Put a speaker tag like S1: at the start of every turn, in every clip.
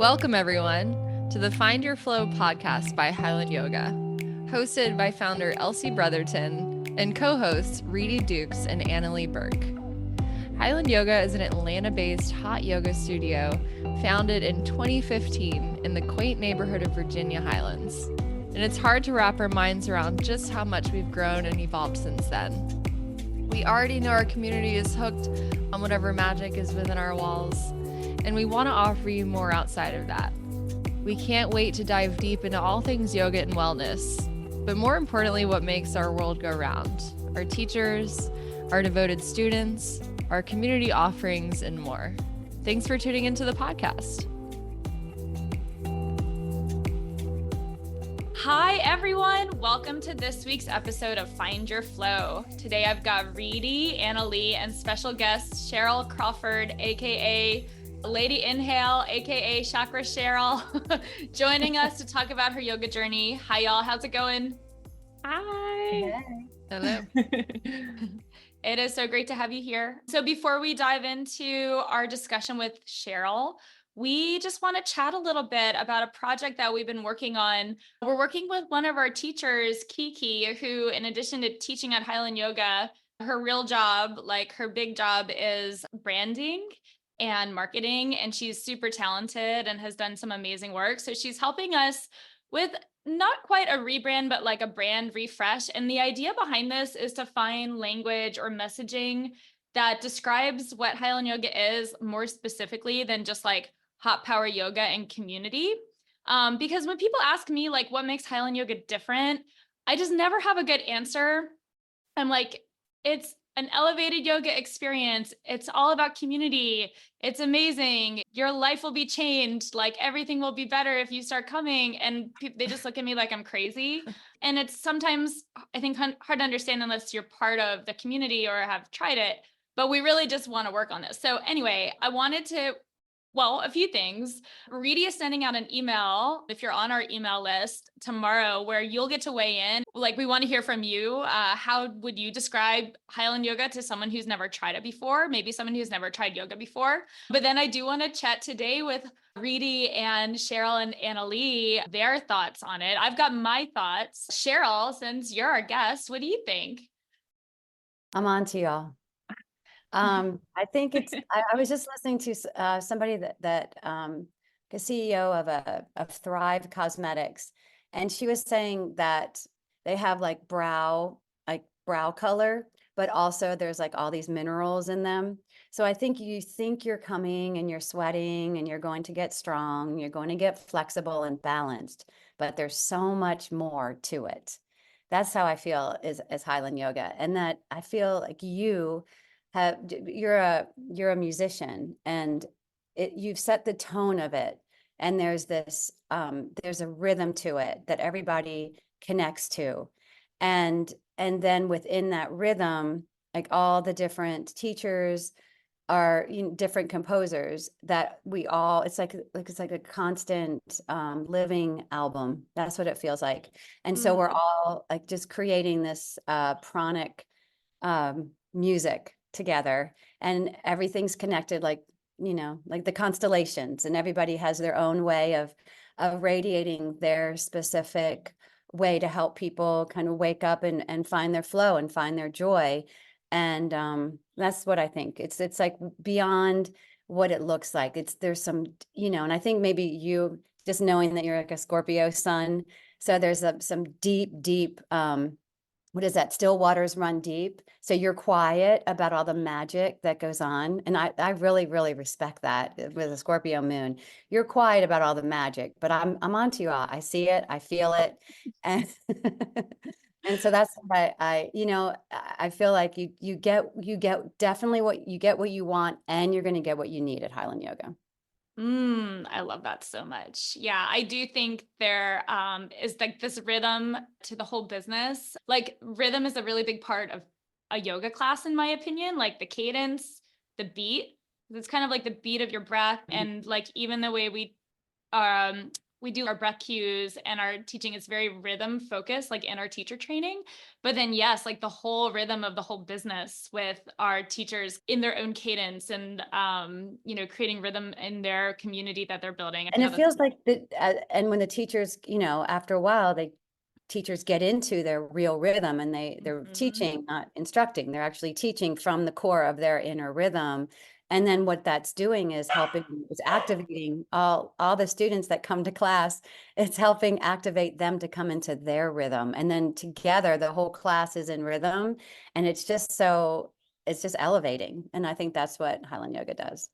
S1: Welcome, everyone, to the Find Your Flow podcast by Highland Yoga, hosted by founder Elsie Brotherton and co-hosts Reedy Dukes and Annalie Burke. Highland Yoga is an Atlanta-based hot yoga studio founded in 2015 in the quaint neighborhood of Virginia Highlands. And it's hard to wrap our minds around just how much we've grown and evolved since then. We already know our community is hooked on whatever magic is within our walls, and we want to offer you more outside of that. We can't wait to dive deep into all things yoga and wellness, but more importantly, what makes our world go round: our teachers, our devoted students, our community offerings, and more. Thanks for tuning into the podcast.
S2: Hi, everyone. Welcome to this week's episode of Find Your Flow. Today, I've got Reedy, Annalie, and special guest Cheryl Crawford, aka Lady Inhale, aka Chakra Cheryl, joining us to talk about her yoga journey. Hi, y'all. How's it going?
S1: Hi. Hello.
S2: It is so great to have you here. So before we dive into our discussion with Cheryl, we just want to chat a little bit about a project that we've been working on. We're working with one of our teachers, Kiki, who, in addition to teaching at Highland Yoga, her real job, like her big job, is branding and marketing. And she's super talented and has done some amazing work. So she's helping us with not quite a rebrand, but like a brand refresh. And the idea behind this is to find language or messaging that describes what Highland Yoga is more specifically than just like hot power yoga and community. Because when people ask me like what makes Highland Yoga different, I just never have a good answer. I'm like, it's an elevated yoga experience. It's all about community. It's amazing. Your life will be changed. Like everything will be better if you start coming. And they just look at me like I'm crazy. And it's sometimes, I think, hard to understand unless you're part of the community or have tried it. But we really just want to work on this. So anyway, I wanted to, a few things. Reedy is sending out an email, if you're on our email list, tomorrow, where you'll get to weigh in. Like, we want to hear from you. How would you describe Highland Yoga to someone who's never tried it before? Maybe someone who's never tried yoga before. But then I do want to chat today with Reedy and Cheryl and Annalie, their thoughts on it. I've got my thoughts. Cheryl, since you're our guest, what do you think?
S3: I'm on to y'all. I think it's, I was just listening to somebody that the CEO of Thrive Cosmetics, and she was saying that they have like brow color, but also there's like all these minerals in them. So I think you think you're coming and you're sweating and you're going to get strong, you're going to get flexible and balanced, but there's so much more to it. That's how I feel as Highland Yoga. And that I feel like you're a musician, and you've set the tone of it, and there's this there's a rhythm to it that everybody connects to, and then within that rhythm, like all the different teachers are different composers that we all, it's like a constant living album. That's what it feels like. And so we're all like just creating this pranic music together, and everything's connected, like like the constellations, and everybody has their own way of radiating their specific way to help people kind of wake up and find their flow and find their joy. And that's what I think. It's like beyond what it looks like. There's some, and I think maybe you just knowing that you're like a Scorpio sun, so there's some deep what is that? Still waters run deep. So you're quiet about all the magic that goes on. And I really, really respect that with a Scorpio moon. You're quiet about all the magic, but I'm onto you all. I see it, I feel it. And and so that's what I feel like you get definitely what you want, and you're going to get what you need at Highland Yoga.
S2: I love that so much. Yeah, I do think there is like this rhythm to the whole business. Like rhythm is a really big part of a yoga class, in my opinion, like the cadence, the beat. It's kind of like the beat of your breath, and like even the way we we do our breath cues and our teaching is very rhythm focused, like in our teacher training. But then, yes, like the whole rhythm of the whole business with our teachers in their own cadence and, creating rhythm in their community that they're building.
S3: And it feels like and when the teachers, after a while, teachers get into their real rhythm and they're teaching, not instructing. They're actually teaching from the core of their inner rhythm. And then what that's doing is activating all the students that come to class. It's helping activate them to come into their rhythm. And then together, the whole class is in rhythm. And it's just elevating. And I think that's what Highland Yoga does.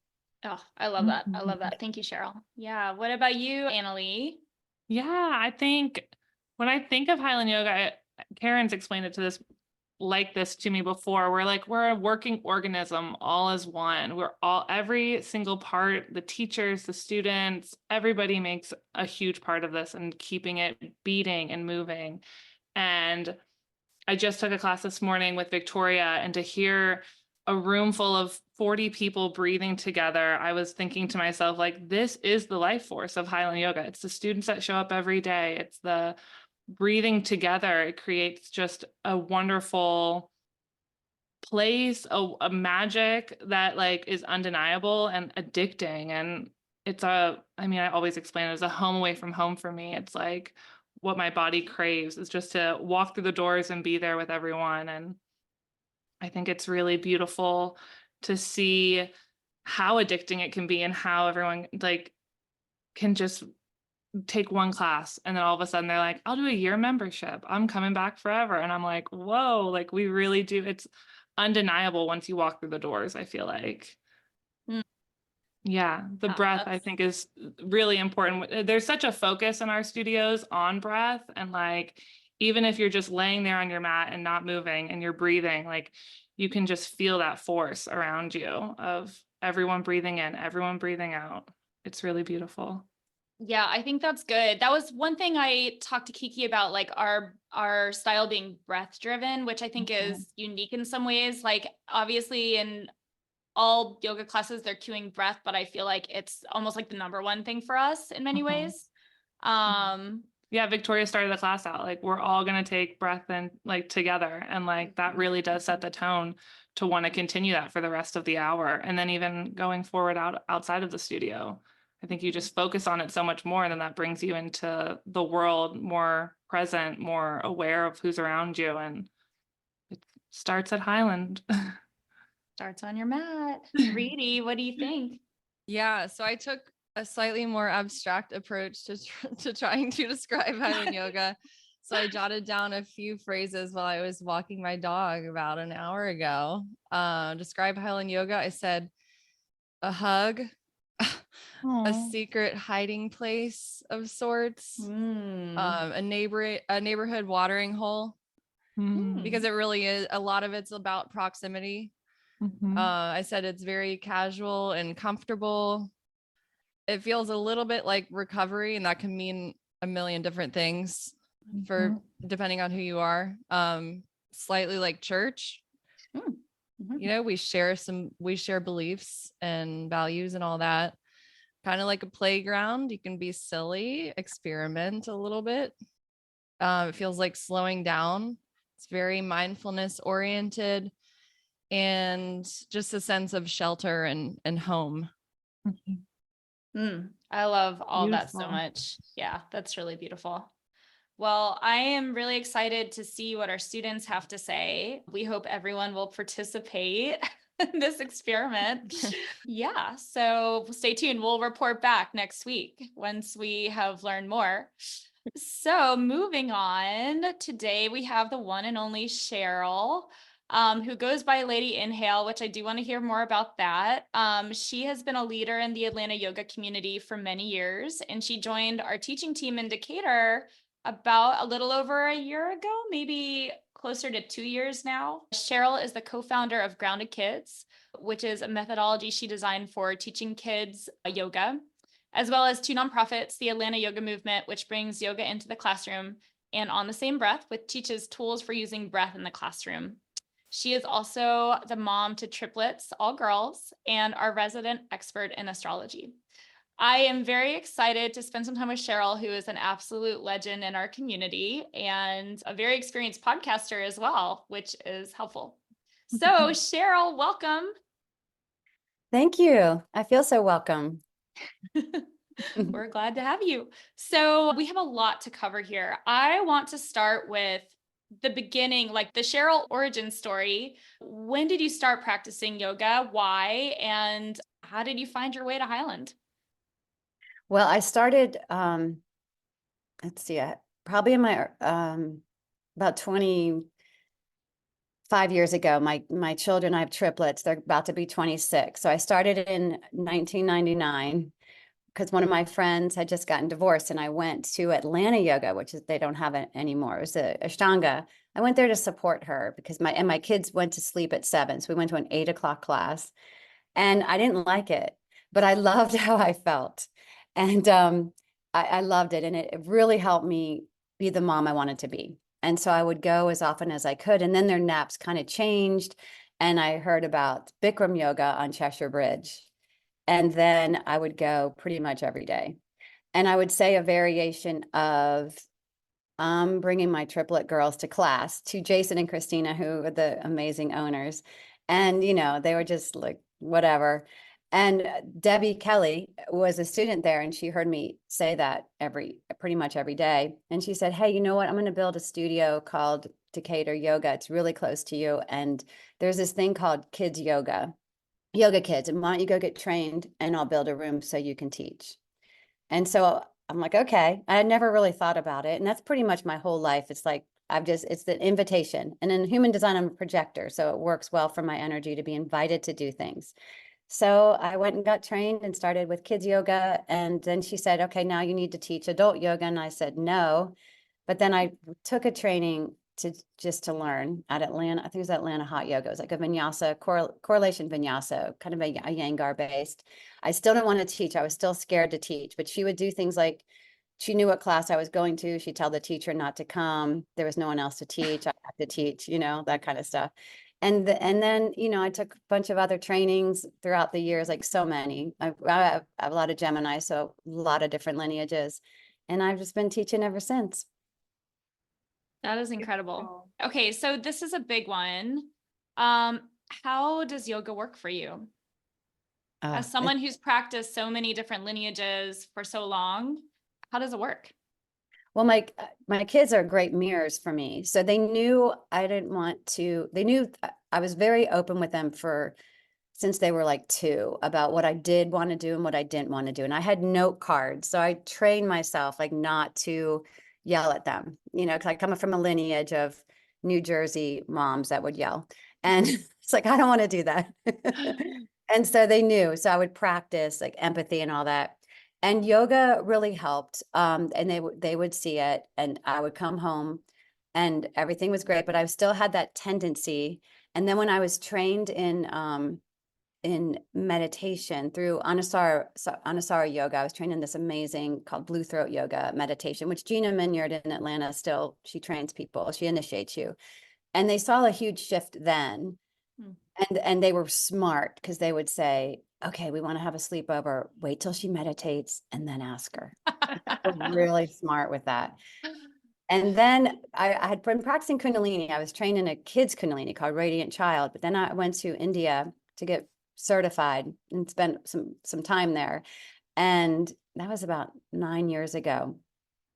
S2: Oh, I love that. I love that. Thank you, Cheryl. Yeah. What about you, Annalee?
S4: Yeah, I think when I think of Highland Yoga, Karen's explained it to me before. We're a working organism, all as one. Every single part, the teachers, the students, everybody makes a huge part of this and keeping it beating and moving. And I just took a class this morning with Victoria, and to hear a room full of 40 people breathing together, I was thinking to myself, like, this is the life force of Highland Yoga. It's the students that show up every day. It's the breathing together. It creates just a wonderful place, a magic that is undeniable and addicting. And I always explain it as a home away from home for me. It's like what my body craves is just to walk through the doors and be there with everyone. And I think it's really beautiful to see how addicting it can be and how everyone can just take one class and then all of a sudden they're like, I'll do a year membership. I'm coming back forever. And I'm like, whoa, we really do. It's undeniable once you walk through the doors, I feel like. Yeah, the breath I think is really important. There's such a focus in our studios on breath, and even if you're just laying there on your mat and not moving and you're breathing, you can just feel that force around you of everyone breathing in, everyone breathing out. It's really beautiful.
S2: Yeah, I think that's good. That was one thing I talked to Kiki about, our style being breath driven, which I think is unique in some ways. Obviously in all yoga classes, they're cueing breath, but I feel like it's almost the number one thing for us in many ways.
S4: Yeah, Victoria started the class out we're all going to take breath in together, and that really does set the tone to want to continue that for the rest of the hour, and then even going forward outside of the studio. I think you just focus on it so much more, and then that brings you into the world more present, more aware of who's around you, and it starts at Highland.
S2: Starts on your mat. Reedy, what do you think?
S1: Yeah, so I took a slightly more abstract approach to trying to describe Highland Yoga. So I jotted down a few phrases while I was walking my dog about an hour ago. Describe Highland Yoga. I said a hug, a secret hiding place of sorts, a neighborhood watering hole, because it really is. A lot of it's about proximity. I said it's very casual and comfortable. It feels a little bit like recovery, and that can mean a million different things for depending on who you are. Slightly like church. We share beliefs and values and all that. Kind of like a playground. You can be silly, experiment a little bit. It feels like slowing down. It's very mindfulness oriented, and just a sense of shelter and home.
S2: I love all that so much. Yeah, that's really beautiful. Well, I am really excited to see what our students have to say. We hope everyone will participate in this experiment. Yeah, so stay tuned. We'll report back next week once we have learned more. So moving on, today we have the one and only Cheryl, who goes by Lady Inhale, which I do want to hear more about that. She has been a leader in the Atlanta yoga community for many years, and she joined our teaching team in Decatur about a little over a year ago, maybe closer to 2 years now. Cheryl is the co-founder of Grounded Kids, which is a methodology she designed for teaching kids yoga, as well as 2 nonprofits, the Atlanta Yoga Movement, which brings yoga into the classroom, and On the Same Breath, which teaches tools for using breath in the classroom. She is also the mom to triplets, all girls, and our resident expert in astrology. I am very excited to spend some time with Cheryl, who is an absolute legend in our community and a very experienced podcaster as well, which is helpful. So Cheryl, welcome.
S3: Thank you. I feel so welcome.
S2: We're glad to have you. So we have a lot to cover here. I want to start with the beginning, like the Cheryl origin story. When did you start practicing yoga? Why? And how did you find your way to Highland?
S3: Well, I started, let's see, probably in my, about 25 years ago. My children, I have triplets, they're about to be 26. So I started in 1999 because one of my friends had just gotten divorced, and I went to Atlanta Yoga, which is, they don't have it anymore. It was a Ashtanga. I went there to support her because my kids went to sleep at 7. So we went to an 8 o'clock class, and I didn't like it, but I loved how I felt. And I loved it. And it really helped me be the mom I wanted to be. And so I would go as often as I could. And then their naps kind of changed. And I heard about Bikram yoga on Cheshire Bridge. And then I would go pretty much every day. And I would say a variation of, I'm bringing my triplet girls to class, to Jason and Christina, who are the amazing owners. And, they were just like, whatever. And Debbie Kelly was a student there, and she heard me say that pretty much every day. And she said, hey, you know what? I'm going to build a studio called Decatur Yoga. It's really close to you. And there's this thing called Kids Yoga Kids. And why don't you go get trained, and I'll build a room so you can teach. And so I'm like, okay. I had never really thought about it. And that's pretty much my whole life. It's like, it's the invitation. And in human design, I'm a projector. So it works well for my energy to be invited to do things. So I went and got trained and started with kids yoga. And then she said, okay, now you need to teach adult yoga. And I said, no. But then I took a training to learn at Atlanta. I think it was Atlanta Hot Yoga. It was like a vinyasa, correlation vinyasa, kind of a Iyengar based. I still didn't want to teach. I was still scared to teach, but she would do things like, she knew what class I was going to. She'd tell the teacher not to come. There was no one else to teach. I had to teach, that kind of stuff. And then, I took a bunch of other trainings throughout the years, like so many. I have a lot of Gemini, so a lot of different lineages. And I've just been teaching ever since.
S2: That is incredible. Okay, so this is a big one. How does yoga work for you? As someone who's practiced so many different lineages for so long, how does it work?
S3: Well, my kids are great mirrors for me. So they knew they knew I was very open with them since they were like 2 about what I did want to do and what I didn't want to do. And I had note cards. So I trained myself like not to yell at them, because I come from a lineage of New Jersey moms that would yell. And it's like, I don't want to do that. And so they knew. So I would practice like empathy and all that. And yoga really helped. And they would see it, and I would come home and everything was great, but I still had that tendency. And then when I was trained in meditation through Anusara Yoga, I was trained in this amazing called Blue Throat Yoga meditation, which Gina Minyard in Atlanta she trains people, she initiates you. And they saw a huge shift then. And they were smart because they would say, okay, we want to have a sleepover. Wait till she meditates and then ask her. Really smart with that. And then I had been practicing Kundalini. I was trained in a kids Kundalini called Radiant Child, but then I went to India to get certified and spent some time there. And that was about 9 years ago.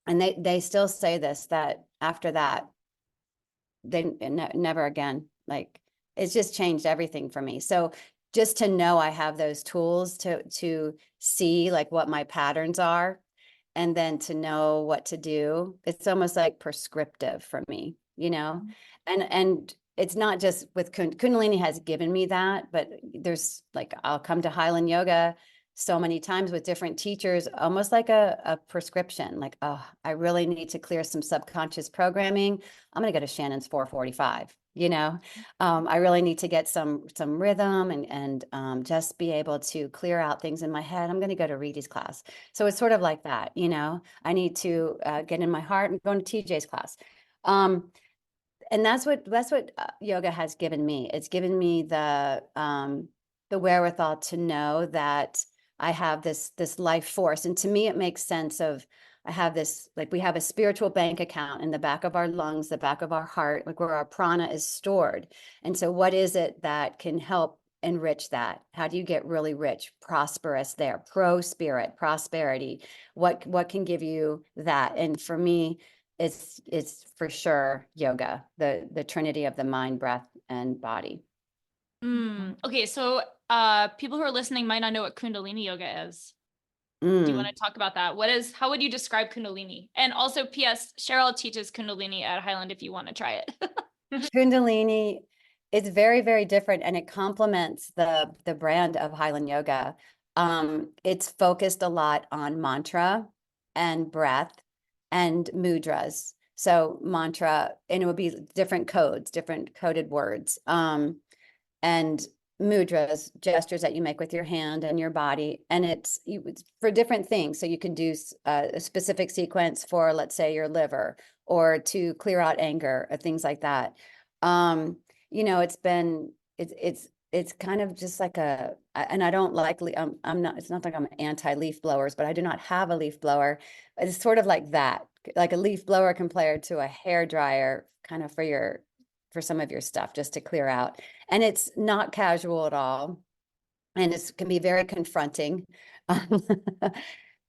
S3: And they still say this, that after that, never again, like, it's just changed everything for me. So just to know I have those tools to see like what my patterns are, and then to know what to do, it's almost like prescriptive for me, and it's not just with Kundalini has given me that, but there's like, I'll come to Highland Yoga so many times with different teachers, almost like a prescription, like, oh, I really need to clear some subconscious programming. I'm going to go to Shannon's 445. I really need to get some rhythm and just be able to clear out things in my head. I'm going to go to Reedy's class. So it's sort of like that, I need to get in my heart and go to TJ's class. And that's what yoga has given me. It's given me the wherewithal to know that I have this life force. And to me, it makes sense of, I have this, like we have a spiritual bank account in the back of our lungs, the back of our heart, like where our prana is stored. And so what is it that can help enrich that? How do you get really rich, prosperous there, spirit, prosperity? What can give you that? And for me, it's for sure yoga, the trinity of the mind, breath, and body.
S2: Okay, so people who are listening might not know what Kundalini yoga is. Do you want to talk about that? How would you describe Kundalini? And also, P.S. Cheryl teaches Kundalini at Highland if you want to try it.
S3: Kundalini is very, very different, and it complements the brand of Highland Yoga. It's focused a lot on mantra and breath and mudras. So mantra, and it would be different codes, different coded words. And mudras, gestures that you make with your hand and your body, and it's for different things. So you can do a specific sequence for, let's say, your liver, or to clear out anger, or things like that. It's kind of just like and I don't like, I'm not, it's not like I'm anti-leaf blowers, but I do not have a leaf blower. It's sort of like that, like a leaf blower compared to a hair dryer, kind of for some of your stuff, just to clear out. And it's not casual at all. And it can be very confronting.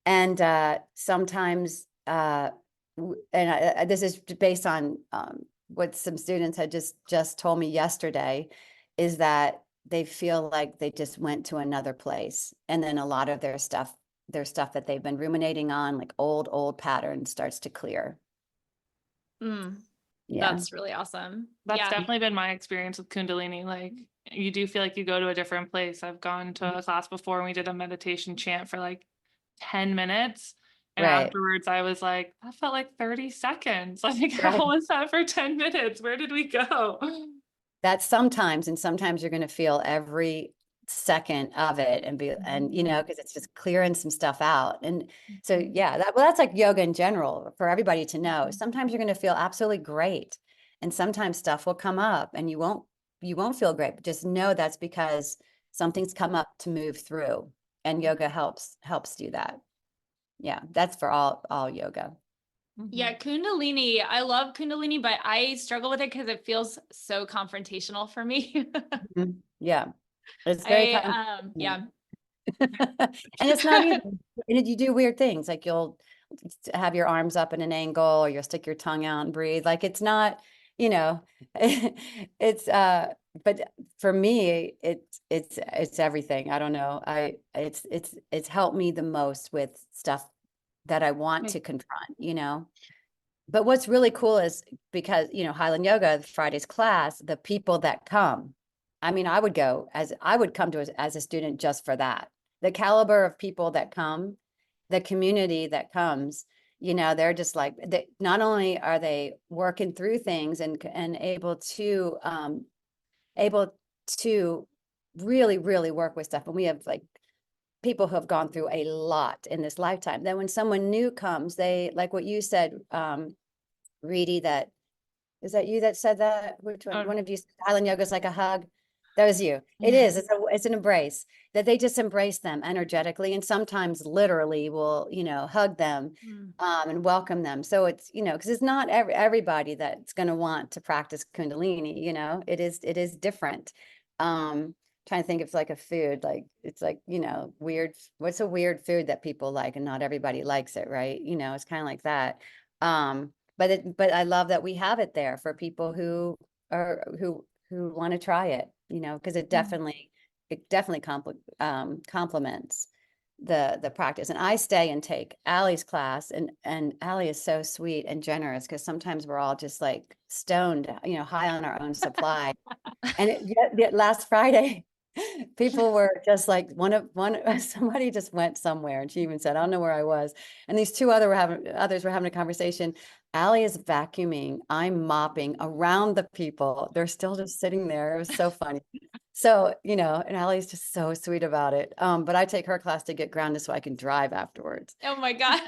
S3: And sometimes, this is based on what some students had just told me yesterday, is that they feel like they just went to another place. And then a lot of their stuff that they've been ruminating on, like old patterns, starts to clear.
S2: Yeah. That's really awesome.
S4: That's definitely been my experience with Kundalini. Like, you do feel like you go to a different place. I've gone to a class before and we did a meditation chant for like 10 minutes. And afterwards I was like, that felt like 30 seconds. Like, how was that for 10 minutes? Where did we go?
S3: That's sometimes, and sometimes you're going to feel every second of it and because it's just clearing some stuff out. And so, that's like yoga in general for everybody to know. Sometimes you're going to feel absolutely great, and sometimes stuff will come up and you won't feel great, but just know that's because something's come up to move through, and yoga helps do that. Yeah, that's for all yoga.
S2: Yeah, Kundalini. I love Kundalini, but I struggle with it because it feels so confrontational for me.
S3: Yeah, it's very
S2: and
S3: it's not even, and you do weird things, like you'll have your arms up in an angle, or you'll stick your tongue out and breathe. Like, it's not, it's but for me, it's everything. I don't know. It's helped me the most with stuff that I want to confront. But what's really cool is, because, Highland Yoga, Friday's class, the people that come, I mean, I would come to as a student just for that. The caliber of people that come, the community that comes, they're just like, not only are they working through things and able to really, really work with stuff. And we have like people who have gone through a lot in this lifetime. Then when someone new comes, they, like what you said, Reedy, is that you that said that? Which one? One of you said Highland Yoga is like a hug. That was you. It is. It's an embrace, that they just embrace them energetically, and sometimes literally will, hug them and welcome them. So it's, because it's not everybody that's going to want to practice Kundalini. It is different. Trying to think of like a food, like it's like, weird. What's a weird food that people like and not everybody likes it, right? It's kind of like that. But I love that we have it there for people who want to try it, because it definitely complements the practice. And I stay and take Allie's class, and Allie is so sweet and generous, because sometimes we're all just like stoned, high on our own supply. And last Friday, people were just like, somebody just went somewhere, and she even said, I don't know where I was. And these two others were having a conversation. Allie is vacuuming, I'm mopping around the people. They're still just sitting there. It was so funny. So, and Allie's just so sweet about it. But I take her class to get grounded so I can drive afterwards.
S2: Oh my God.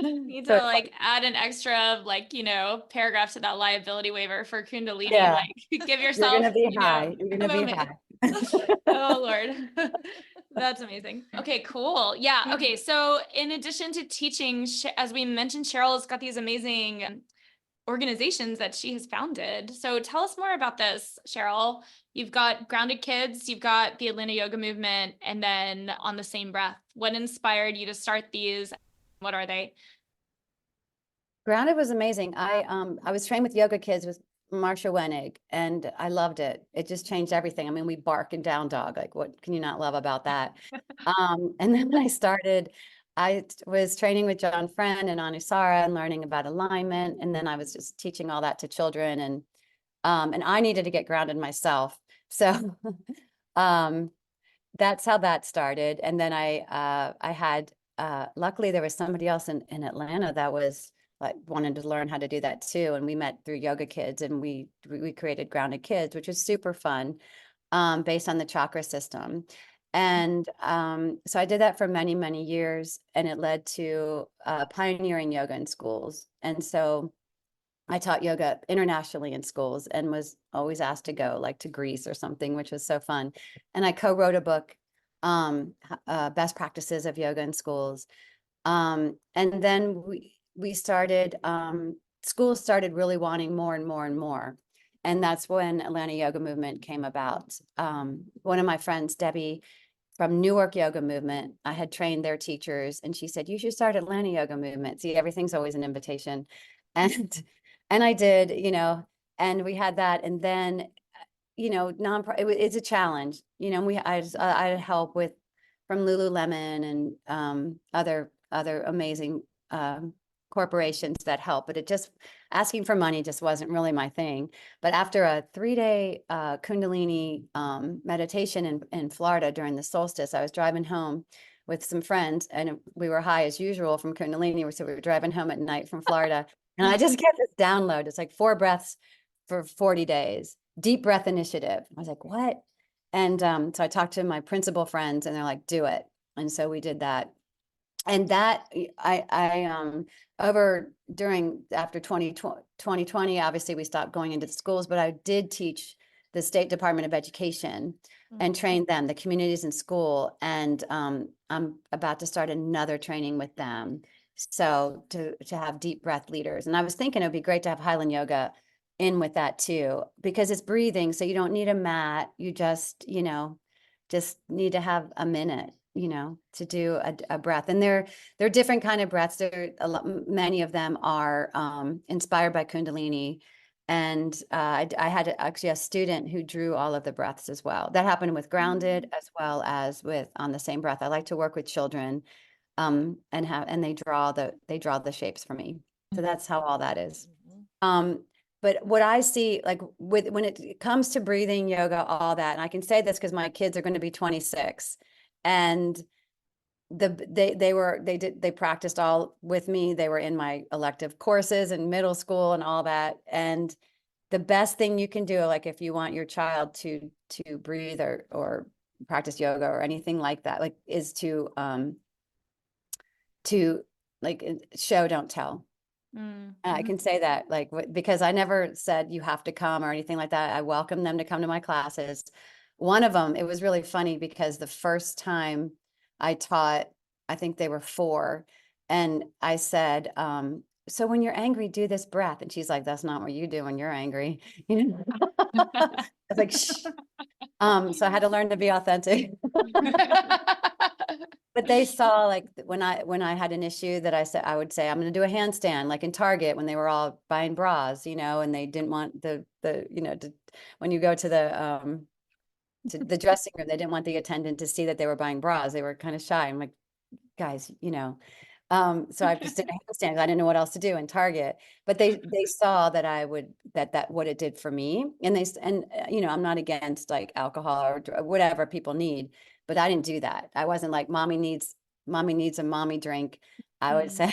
S2: Need to like add an extra paragraph to that liability waiver for Kundalini. Like, give yourself.
S3: You're gonna be high. You're gonna be high.
S2: Oh, Lord. That's amazing. Okay, cool. Yeah. Okay. So in addition to teaching, as we mentioned, Cheryl has got these amazing organizations that she has founded. So tell us more about this, Cheryl. You've got Grounded Kids, you've got the Atlanta Yoga Movement, and then On the Same Breath. What inspired you to start these? What are they?
S3: Grounded was amazing. I was trained with Yoga Kids with Marsha Wenig, and I loved it. It just changed everything. I mean, we bark and down dog. Like, what can you not love about that? And then when I started, I was training with John Friend and Anusara and learning about alignment. And then I was just teaching all that to children, and I needed to get grounded myself. So that's how that started. And then I had luckily there was somebody else in Atlanta that was like wanted to learn how to do that too. And we met through Yoga Kids, and we created Grounded Kids, which was super fun, based on the chakra system. And so I did that for many, many years, and it led to pioneering yoga in schools. And so I taught yoga internationally in schools and was always asked to go like to Greece or something, which was so fun. And I co-wrote a book, Best Practices of Yoga in Schools. And then we started, schools started really wanting more and more and more. And that's when Atlanta Yoga Movement came about. One of my friends, Debbie, from Newark Yoga Movement, I had trained their teachers, and she said, you should start Atlanta Yoga Movement. See, everything's always an invitation. And I did, and we had that. And then, it's a challenge, I had help with from Lululemon and other amazing corporations that help, but it just asking for money just wasn't really my thing. But after a 3-day Kundalini meditation in Florida during the solstice, I was driving home with some friends, and we were high as usual from Kundalini. So we were driving home at night from Florida, and I just get this download. It's like 4 breaths for 40 days, deep breath initiative. I was like, what? And so I talked to my principal friends, and they're like, do it. And so we did that. And that after 2020, obviously we stopped going into the schools, but I did teach the State Department of Education and trained them, the communities in school. And I'm about to start another training with them. So to have deep breath leaders. And I was thinking it would be great to have Highland Yoga in with that too, because it's breathing. So you don't need a mat. You just need to have a minute, to do a breath. And they're different kind of breaths. Many of them are inspired by Kundalini. And I had actually a student who drew all of the breaths as well. That happened with Grounded as well as with On the Same Breath. I like to work with children, and they draw the shapes for me. So that's how all that is. But what I see, like when it comes to breathing, yoga, all that, and I can say this because my kids are going to be 26, and they practiced all with me. They were in my elective courses in middle school and all that. And the best thing you can do, like if you want your child to breathe or practice yoga or anything like that, like is to like show, don't tell. I can say that because I never said you have to come or anything like that. I welcome them to come to my classes. One of them, it was really funny because the first time I taught, I think they were 4, and I said, so when you're angry, do this breath. And she's like, that's not what you do when you're angry. I was like, shh. So I had to learn to be authentic. But they saw, like, when I had an issue that I would say, I'm going to do a handstand, like in Target when they were all buying bras, and they didn't want when you go to the dressing room, they didn't want the attendant to see that they were buying bras. They were kind of shy. I'm like, guys, so I just did a handstand. I didn't know what else to do in Target, but they saw that I would, that what it did for me. And I'm not against like alcohol or whatever people need, but I didn't do that. I wasn't like, mommy needs a mommy drink. I would say,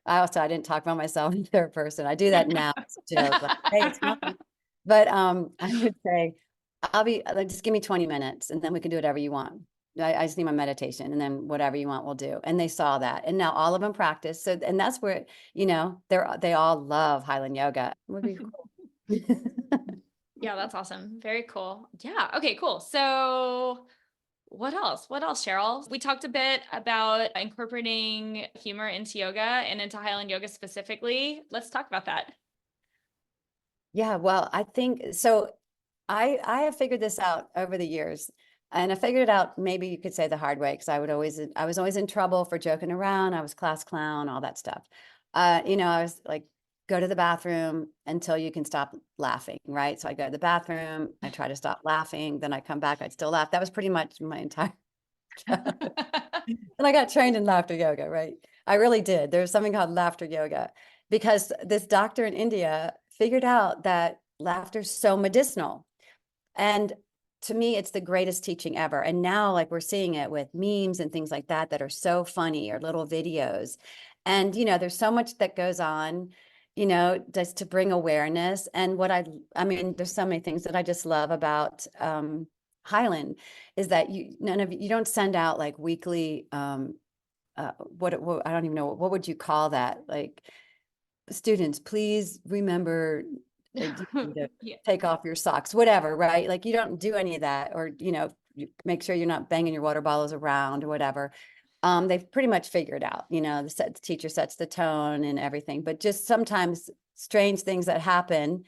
S3: I didn't talk about myself in third person. I do that now. It's a joke. Like, hey, it's mommy. But I would say, I'll be like, just give me 20 minutes and then we can do whatever you want. I just need my meditation, and then whatever you want, we'll do. And they saw that. And now all of them practice. So, and that's where, they all love Highland Yoga. It would be cool.
S2: Yeah, that's awesome. Very cool. Yeah. Okay, cool. So what else? What else, Cheryl? We talked a bit about incorporating humor into yoga and into Highland yoga specifically. Let's talk about that.
S3: Yeah, well, I think so. I have figured this out over the years, and I figured it out, maybe you could say the hard way, because I was always in trouble for joking around. I was class clown, all that stuff. I was like, go to the bathroom until you can stop laughing, right? So I go to the bathroom, I try to stop laughing, then I come back, I'd still laugh. That was pretty much my entire childhood. And I got trained in laughter yoga, right? I really did. There's something called laughter yoga because this doctor in India figured out that laughter is so medicinal. And to me, it's the greatest teaching ever. And now, like, we're seeing it with memes and things like that that are so funny, or little videos. And, there's so much that goes on, just to bring awareness. And I mean, there's so many things that I just love about Highland is that you don't send out like weekly, what I don't even know, what would you call that? Like, students, please remember that you need to
S2: Yeah.
S3: take off your socks, whatever, right? Like, you don't do any of that, or, you make sure you're not banging your water bottles around or whatever. They've pretty much figured out, the teacher sets the tone and everything, but just sometimes strange things that happen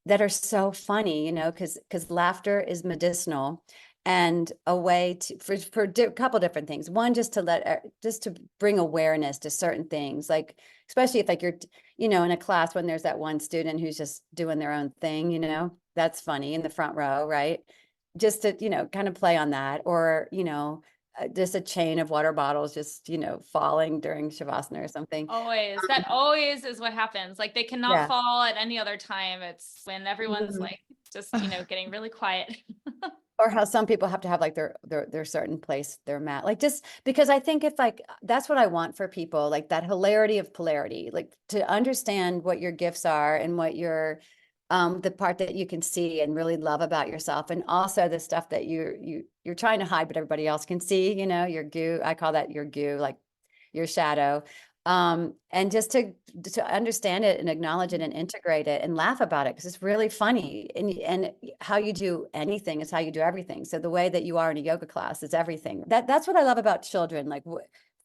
S3: that are so funny, because laughter is medicinal, and a way for a couple different things. One, just to bring awareness to certain things, like especially if like you're, in a class when there's that one student who's just doing their own thing, that's funny in the front row, right? Just to, kind of play on that, or, just a chain of water bottles just, falling during Shavasana or something.
S2: Always. That always is what happens. Like, they cannot
S3: Yeah.
S2: fall at any other time. It's when everyone's
S3: Mhm.
S2: like just, getting really quiet.
S3: Or how some people have to have like their certain place, their mat, like, just because I think if like, that's what I want for people, like that hilarity of polarity, like to understand what your gifts are and what the part that you can see and really love about yourself, and also the stuff that you're trying to hide but everybody else can see, your goo. I call that your goo, like your shadow. And just to understand it and acknowledge it and integrate it and laugh about it, because it's really funny. And how you do anything is how you do everything. So the way that you are in a yoga class is everything. That's what I love about children. Like,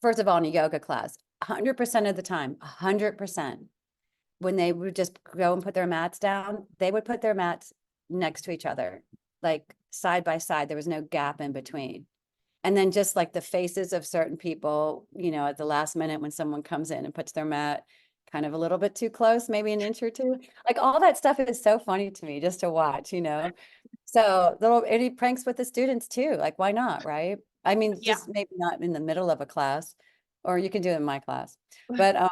S3: first of all, in a yoga class, 100% of the time, 100%, when they would just go and put their mats down, they would put their mats next to each other, like side by side. There was no gap in between. And then just like the faces of certain people, at the last minute when someone comes in and puts their mat kind of a little bit too close, maybe an inch or two, like all that stuff is so funny to me just to watch. So any pranks with the students too, like, why not, right? I mean,
S2: Yeah.
S3: just maybe not in the middle of a class, or you can do it in my class, but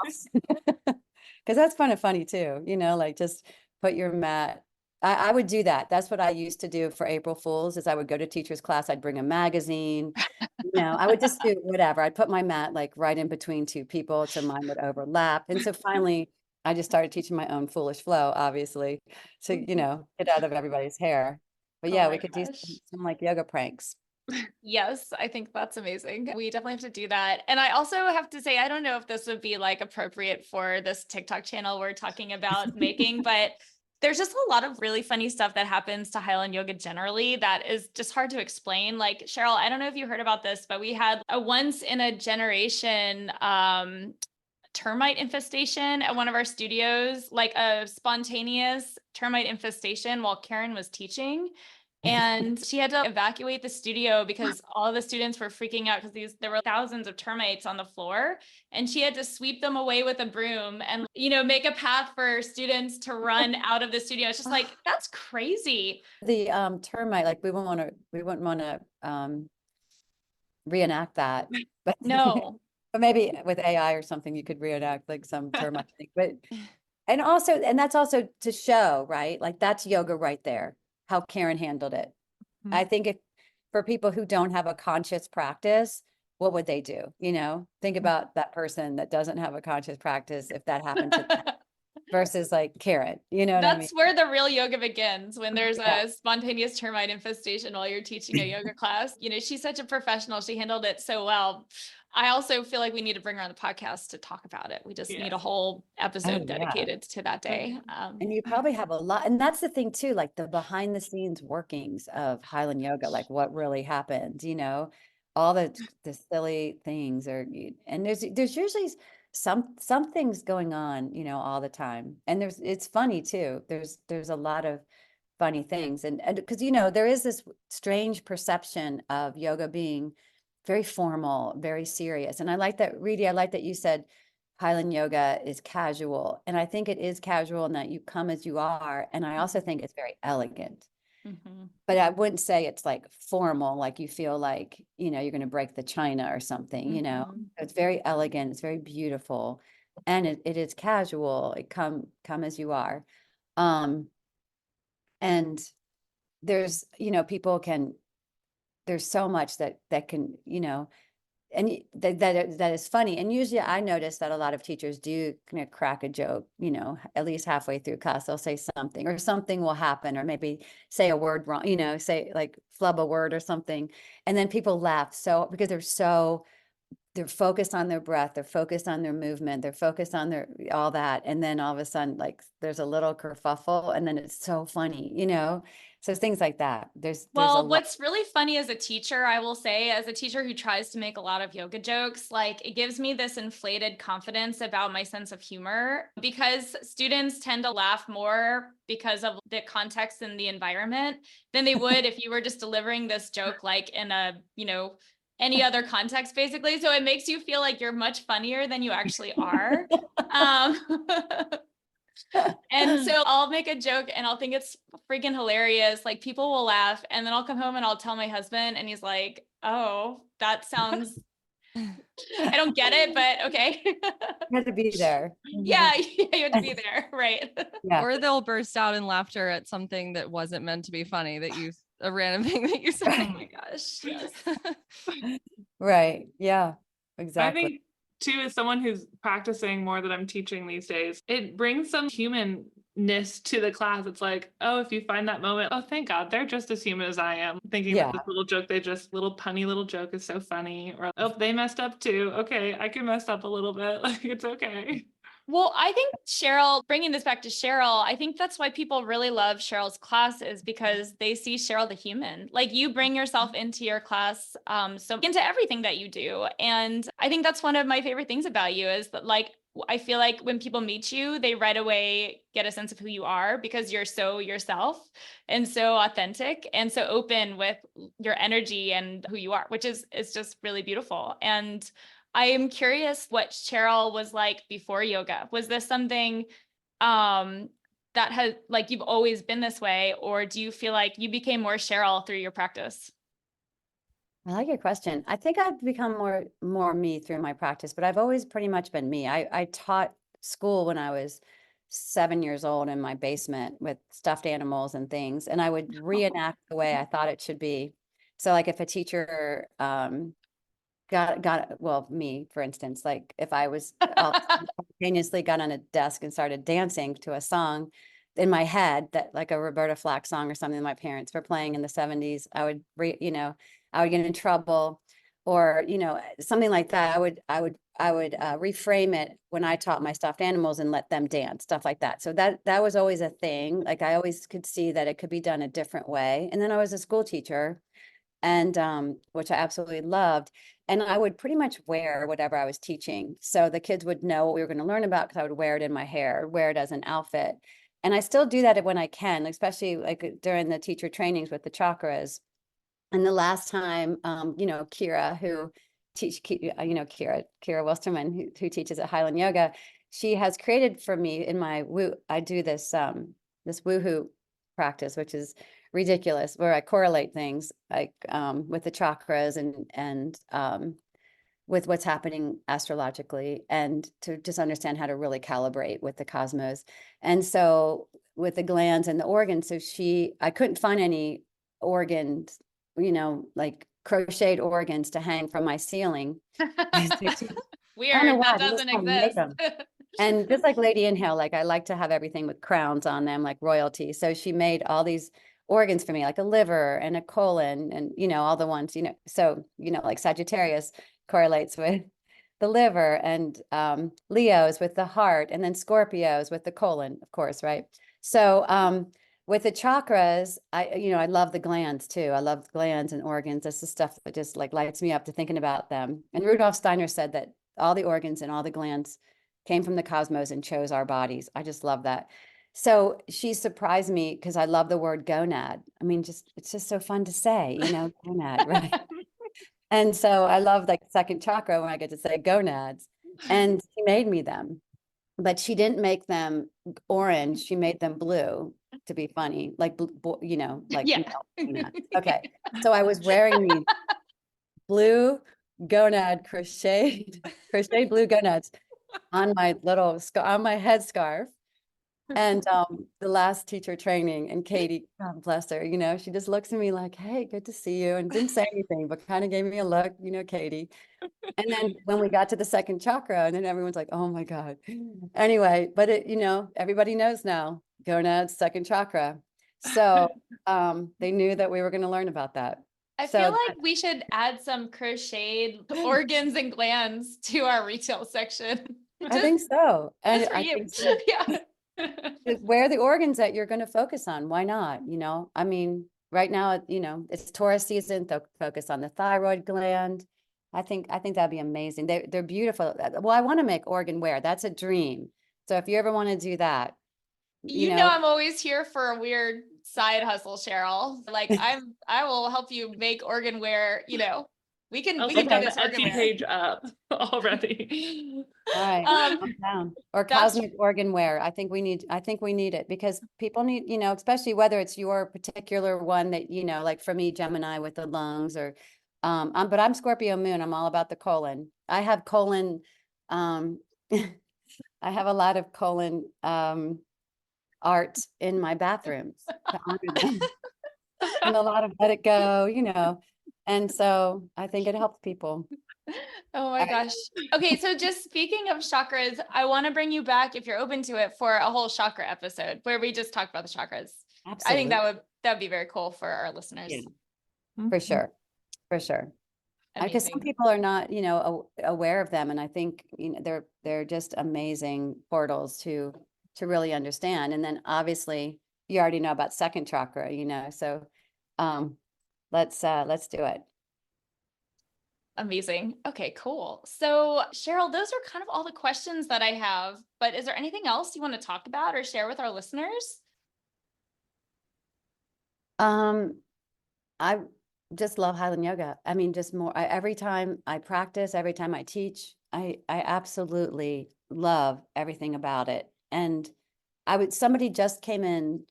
S3: because that's kind of funny too, like, just put your mat. I would do that. That's what I used to do for April Fools, is I would go to teacher's class, I'd bring a magazine, I would just do whatever. I'd put my mat like right in between two people so mine would overlap. And so finally I just started teaching my own foolish flow, obviously, to, get out of everybody's hair. But
S2: Oh
S3: yeah,
S2: my
S3: we could do
S2: gosh.
S3: some like yoga pranks.
S2: Yes, I think that's amazing. We definitely have to do that. And I also have to say, I don't know if this would be like appropriate for this TikTok channel we're talking about making, but there's just a lot of really funny stuff that happens to Highland yoga generally that is just hard to explain. Like, Cheryl, I don't know if you heard about this, but we had a once in a generation termite infestation at one of our studios, like a spontaneous termite infestation while Karen was teaching. And she had to evacuate the studio because all the students were freaking out because there were thousands of termites on the floor, and she had to sweep them away with a broom and, make a path for students to run out of the studio. It's just like, that's crazy.
S3: The termite, like, we wouldn't want to reenact that, but
S2: No.
S3: but maybe with AI or something you could reenact like some termite thing. But and that's also to show, right? Like, that's yoga right there, how Karen handled it. I think if for people who don't have a conscious practice, what would they do? Think about that person that doesn't have a conscious practice, if that happened to them. versus like carrot, you know what I mean?
S2: That's where the real yoga begins, when there's
S3: Yeah.
S2: a spontaneous termite infestation while you're teaching a yoga class. You know, she's such a professional. She handled it so well. I also feel like we need to bring her on the podcast to talk about it. We just need a whole episode
S3: yeah.
S2: dedicated to that day.
S3: And you probably have a lot, and that's the thing too, like the behind the scenes workings of Highland Yoga, like what really happened, you know, all the silly things and there's usually some things going on, you know, all the time. And it's funny too. There's a lot of funny things. And because, you know, there is this strange perception of yoga being very formal, very serious. And I like that, Reedy, I like that you said Highland Yoga is casual. And I think it is casual in that you come as you are. And I also think it's very elegant.
S2: Mm-hmm.
S3: But I wouldn't say it's like formal, like you feel like, you know, you're going to break the china or something, you know. It's very elegant, it's very beautiful, and it is casual. It come as you are. And there's, you know, there's so much that can, you know, and that is funny. And usually I notice that a lot of teachers do kind of crack a joke, you know, at least halfway through class, they'll say something, or something will happen, or maybe say a word wrong, you know, say like flub a word or something. And then people laugh because they're focused on their breath, they're focused on their movement, they're focused on all that. And then all of a sudden, like there's a little kerfuffle, and then it's so funny, you know? So things like that. There's a lot.
S2: What's really funny as a teacher, I will say, as a teacher who tries to make a lot of yoga jokes, like it gives me this inflated confidence about my sense of humor, because students tend to laugh more because of the context and the environment than they would if you were just delivering this joke like in a, you know, any other context, basically. So it makes you feel like you're much funnier than you actually are. And so I'll make a joke and I'll think it's freaking hilarious. Like people will laugh, and then I'll come home and I'll tell my husband, and he's like, "Oh, that sounds, I don't get it, but okay."
S3: You had to be there.
S2: Yeah, you have to be there. Right.
S3: Yeah.
S1: Or they'll burst out in laughter at something that wasn't meant to be funny, a random thing that you said.
S2: Oh my gosh. Yes.
S3: Right. Yeah,
S4: I
S3: exactly.
S4: think too, as someone who's practicing more that I'm teaching these days, it brings some humanness to the class. It's like, oh, if you find that moment, oh, thank God, they're just as human as I am. Thinking that this little joke, little punny little joke is so funny. Or, oh, they messed up too. Okay, I can mess up a little bit. Like, it's okay.
S2: Well, I think Cheryl, bringing this back to Cheryl, I think that's why people really love Cheryl's class, is because they see Cheryl the human. Like you bring yourself into your class, so into everything that you do. And I think that's one of my favorite things about you, is that like, I feel like when people meet you, they right away get a sense of who you are, because you're so yourself and so authentic and so open with your energy and who you are, which is just really beautiful. And I am curious what Cheryl was like before yoga. Was this something that has, like, you've always been this way, or do you feel like you became more Cheryl through your practice?
S3: I like your question. I think I've become more me through my practice, but I've always pretty much been me. I taught school when I was 7 years old in my basement with stuffed animals and things, and I would reenact the way I thought it should be. So like if a teacher well, me, for instance, like if I was spontaneously got on a desk and started dancing to a song in my head, that like a Roberta Flack song or something my parents were playing in the 70s, I would I would get in trouble, or, you know, something like that. I would reframe it when I taught my stuffed animals and let them dance, stuff like that. So that was always a thing. Like I always could see that it could be done a different way. And then I was a school teacher, and which I absolutely loved. And I would pretty much wear whatever I was teaching. So the kids would know what we were going to learn about, because I would wear it in my hair, wear it as an outfit. And I still do that when I can, especially like during the teacher trainings with the chakras. And the last time, you know, Kira, who Kira Wilsterman, who teaches at Highland Yoga, she has created for me in my I do this woohoo practice, which is ridiculous, where I correlate things like with the chakras and with what's happening astrologically, and to just understand how to really calibrate with the cosmos. And so with the glands and the organs, so I couldn't find any organs, you know, like crocheted organs to hang from my ceiling.
S2: Weird. That doesn't exist.
S3: And just like Lady Inhale, like I like to have everything with crowns on them, like royalty. So she made all these organs for me, like a liver and a colon and, all the ones, so, like Sagittarius correlates with the liver, and Leo's with the heart, and then Scorpios with the colon, of course, right? So with the chakras, I love the glands too. I love glands and organs. That's the stuff that just like lights me up to thinking about them. And Rudolf Steiner said that all the organs and all the glands came from the cosmos and chose our bodies. I just love that. So she surprised me because I love the word gonad. I mean, it's just so fun to say, gonad, right? And so I love like second chakra when I get to say gonads. And she made me them, but she didn't make them orange. She made them blue to be funny, like, like,
S2: Yeah.
S3: Okay. So I was wearing these blue gonad crocheted blue gonads on my on my headscarf. And the last teacher training, and Katie, God bless her, she just looks at me like, hey, good to see you, and didn't say anything, but kind of gave me a look, Katie. And then when we got to the second chakra, and then everyone's like, oh my God. Anyway, but everybody knows now, gonads, second chakra. So they knew that we were going to learn about that.
S2: I feel like we should add some crocheted organs and glands to our retail section.
S3: I think so. And
S2: just for
S3: I
S2: you.
S3: think so.
S2: Yeah.
S3: Where are the organs that you're going to focus on? Why not? I mean, right now, it's Taurus season. Focus on the thyroid gland. I think that'd be amazing. They're beautiful. Well, I want to make organ wear. That's a dream. So if you ever want to do that,
S2: I'm always here for a weird side hustle, Cheryl. Like I will help you make organ wear, we can do this organ wear
S4: page up already.
S3: All right, I'm down. Or cosmic organ wear. I think we need it because people need, especially whether it's your particular one that, like for me, Gemini with the lungs, or but I'm Scorpio moon. I'm all about the colon. I have colon, I have a lot of colon art in my bathrooms to honor them. And a lot of let it go, and so I think it helps people.
S2: Oh my gosh. Okay, so just speaking of chakras, I want to bring you back, if you're open to it, for a whole chakra episode where we just talk about the chakras. Absolutely. I think that would be very cool for our listeners.
S3: Yeah. For sure. Because some people are not, aware of them, and I think they're just amazing portals to really understand. And then obviously you already know about second chakra, so let's do it.
S2: Amazing. Okay, cool. So Cheryl, those are kind of all the questions that I have, but is there anything else you want to talk about or share with our listeners?
S3: I just love Highland Yoga. I mean, just more, every time I practice, every time I teach, I absolutely love everything about it. And somebody just came in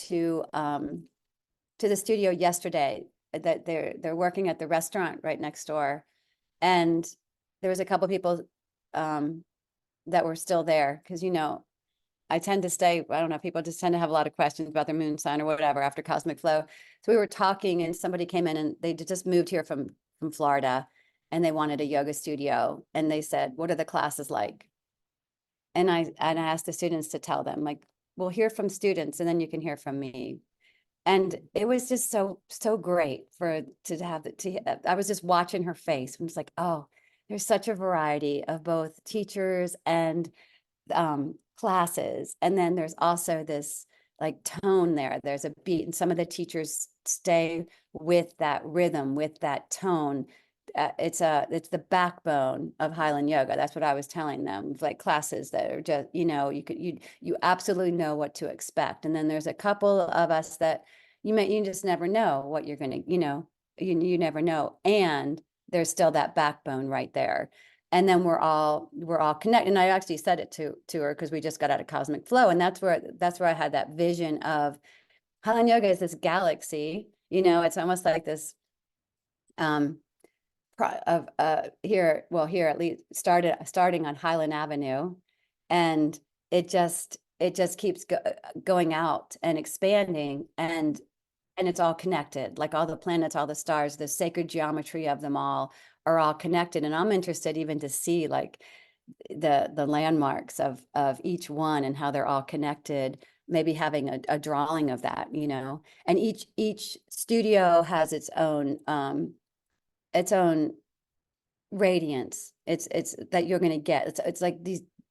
S3: to the studio yesterday, that they're working at the restaurant right next door. And there was a couple people that were still there because, I tend to stay, I don't know, people just tend to have a lot of questions about their moon sign or whatever after Cosmic Flow. So we were talking and somebody came in and they just moved here from Florida, and they wanted a yoga studio. And they said, what are the classes like? And I asked the students to tell them, like, we'll hear from students and then you can hear from me. And it was just so great I was just watching her face. I'm just like, oh, there's such a variety of both teachers and classes. And then there's also this like tone there. There's a beat, and some of the teachers stay with that rhythm, with that tone. It's the backbone of Highland Yoga. That's what I was telling them. Like classes that are just, you absolutely know what to expect. And then there's a couple of us that you just never know what you're going to, you never know. And there's still that backbone right there. And then we're all connected. And I actually said it to her because we just got out of Cosmic Flow. And that's where I had that vision of Highland Yoga is this galaxy, it's almost like this, here at least starting on Highland Avenue, and it just keeps going out and expanding, and it's all connected, like all the planets, all the stars, the sacred geometry of them all are all connected. And I'm interested even to see like the landmarks of each one and how they're all connected, maybe having a drawing of that, and each studio has its own radiance. It's that you're going to get. It's like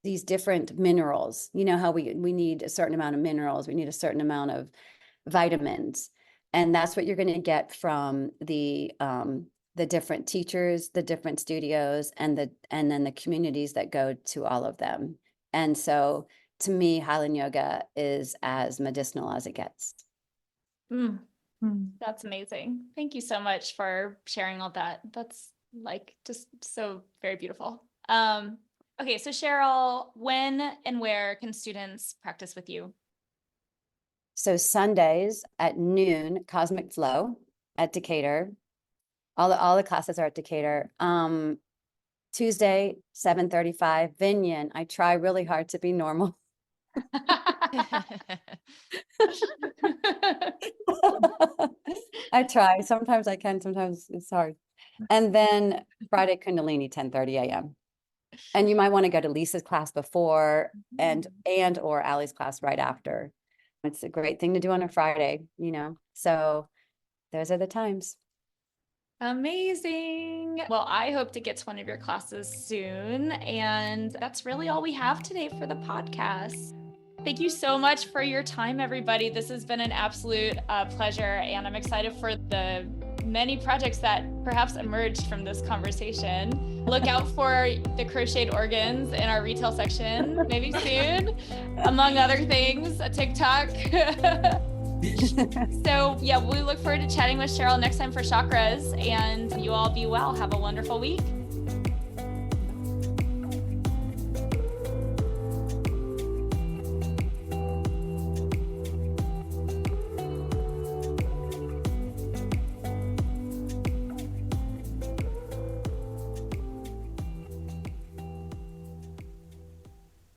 S3: these different minerals. You know how we need a certain amount of minerals, we need a certain amount of vitamins, and that's what you're going to get from the different teachers, the different studios, and then the communities that go to all of them. And so to me, Highland Yoga is as medicinal as it gets.
S2: That's amazing. Thank you so much for sharing all that. That's like just so very beautiful. Okay, so Cheryl, when and where can students practice with you?
S3: So Sundays at noon, Cosmic Flow at Decatur. All the classes are at Decatur. Tuesday, 7:35, Vinyan. I try really hard to be normal. I try. Sometimes I can, sometimes it's hard. And then Friday, Kundalini, 10:30 a.m. And you might want to go to Lisa's class before and or Allie's class right after. It's a great thing to do on a Friday, So those are the times.
S2: Amazing. Well, I hope to get to one of your classes soon. And that's really all we have today for the podcast. Thank you so much for your time, everybody. This has been an absolute pleasure, and I'm excited for the many projects that perhaps emerged from this conversation. Look out for the crocheted organs in our retail section, maybe soon, among other things, a TikTok. So yeah, we look forward to chatting with Cheryl next time for Chakras, and you all be well. Have a wonderful week.